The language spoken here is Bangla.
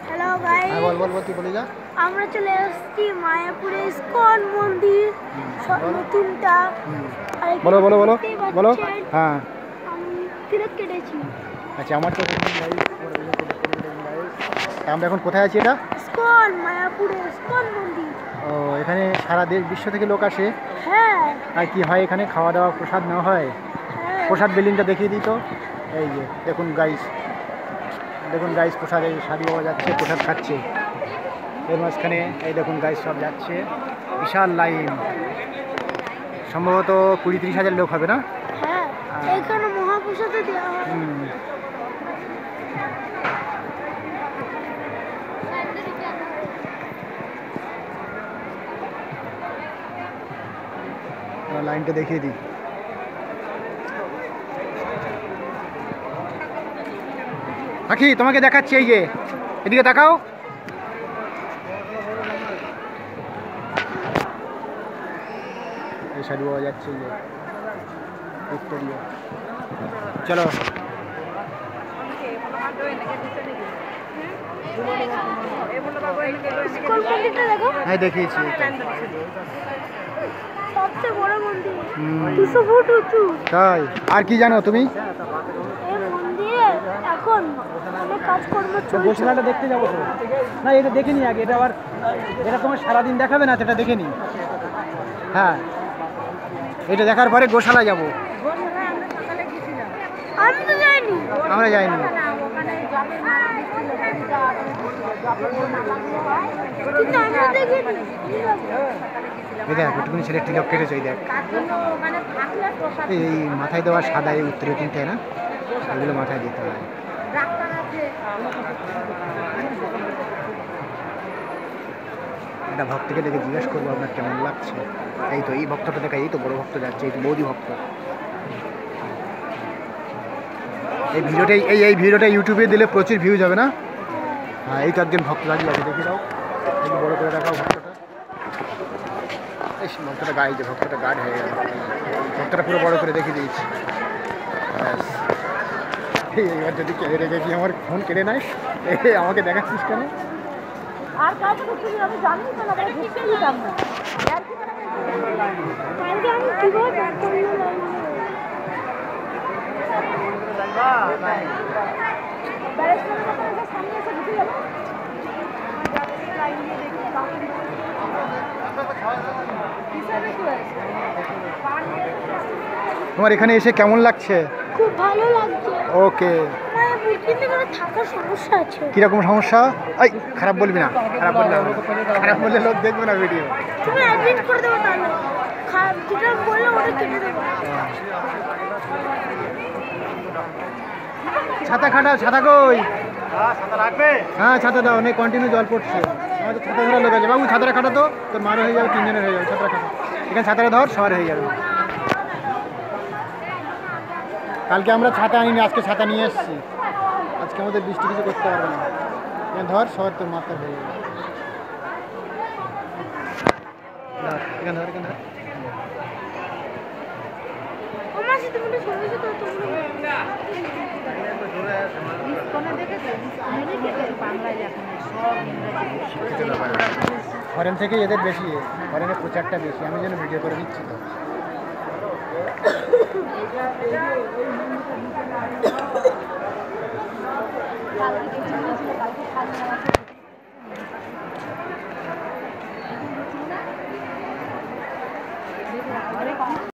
হ্যালো গাইস, বল বল বল, তুই বলে যা। আমরা চলে এসেছি মায়াপুরে ইসকন মন্দির নতুনটা। বলো বলো বলো বলো। হ্যাঁ, আমি টিকিট কেটেছি। আচ্ছা, আমার তো আমরা এখন কোথায় আছি? এটা ইসকন, মায়াপুরে ইসকন মন্দির। ও, এখানে সারা দেশ বিশ্ব থেকে লোক আসে। হ্যাঁ আর কি হয় এখানে? খাওয়া দাওয়া, প্রসাদ নেওয়া হয়। হ্যাঁ। প্রসাদ বিল্ডিংটা দেখিয়ে দিই তো। এই যে দেখুন গাইস, দেখুন গাইস, প্রসাদ এই সাধু বাবা যাচ্ছে, প্রসাদ খাচ্ছে। এর মাঝখানে এই দেখুন গাইস, সব যাচ্ছে, বিশাল লাইন, সম্ভবত 20-30 হাজার লোক হবে না? হ্যাঁ, এখানে মহাপ্রসাদও দেওয়া হয়। লাইনটা দেখিয়ে দিই। আখি, তোমাকে দেখাচ্ছি, এই যে এদিকে তাকাও। এই সাধু বাবা যাচ্ছে, এই যে ভিক্টোরিয়া। চলো, ইসকন মন্দিরটা দেখো। হ্যাঁ দেখিয়েছি। সবচেয়ে বড় মন্দির, 200 ফুট উঁচু। তাই? আর কি জানো তুমি? এই মন্দিরে এখন অনেক কাজকর্ম চলছে। গোশালাটা দেখতে যাবো তো? না, এটা দেখে নি আগে, এটা আবার, এটা তোমার সারাদিন দেখাবে না, সেটা দেখে নি। হ্যাঁ, এটা দেখার পরে গোশালা যাব। আমি তো যাইনি। আমরা যাইনি। কিন্তু আমরা দেখিনি। এই দেখ, একটুখানি ছেলে টিলক কেটেছে, এই দেখ, এই মাথায় দেওয়া সাদা এই উত্তরে তিনটে না, এগুলো মাথায় দিতে হয়। একটা ভক্তকে দেখে জিজ্ঞেস করবো আপনার কেমন লাগছে। এই তো এই ভক্তটা দেখা, এই তো বড় ভক্ত যাচ্ছে, এই তো বৌদি ভক্ত। এই ভিডিওটা ইউটিউবে দিলে প্রচুর ভিউজ হবে না? হ্যাঁ, এই তো একজন ভক্ত দাঁড়িয়ে আছে, দেখি দাও, একটু বড় করে দেখাও ভক্তটা। এই ভক্তটা গায়ে, যে ভক্তটা গার্ড হয়ে গেল, ভক্তটা পুরো বড় করে দেখিয়ে দিয়েছি। এইবার যদি কেড়ে রেখে কি আমার ফোন কেড়ে নেয়, আমাকে দেখাচ্ছিস কেন? আর কাজ করতে আমি জানি না, না বুঝতে দিতাম না। কালকে আমি কিভাবে ব্যাক করলাম তোমার এখানে এসে কেমন লাগছে? খুব ভালো লাগছে। ওকে। কিন্তু এখানে থাকার সমস্যা আছে। কিরকম সমস্যা? এই খারাপ বলবি না, খারাপ বললে লোক দেখবে না ভিডিও। তুমি অ্যাডমিট করে দেবো, তাহলে যেটা বললে ওটা কেটে দেবো। ছাতা খাটাও, ছাতা কই? হ্যাঁ, ছাতা দাও, অনেক কন্টিনিউ জল পড়ছে। আমাদের ছাতা ধরা লোক আছে। বাবু ছাতাটা খাটা তো, তোর মারও হয়ে যাবে, 3 জনের হয়ে যাবে। ছাতাটা খাটা, এখানে ছাতাটা ধর, সবার হয়ে যাবে। কালকে আমরা ছাতা আনিনি, আজকে ছাতা নিয়ে এসেছি। আজকে আমাদের বৃষ্টি কিছু করতে পারবে না। ধর, সবার তোর মাথা হয়ে যাবে। এখানে ধর, এখানে ধর। ফরেন থেকে এদের বেশি, ফরেনের প্রচারটা বেশি। আমি যেন ভিডিও করে দিচ্ছি তো।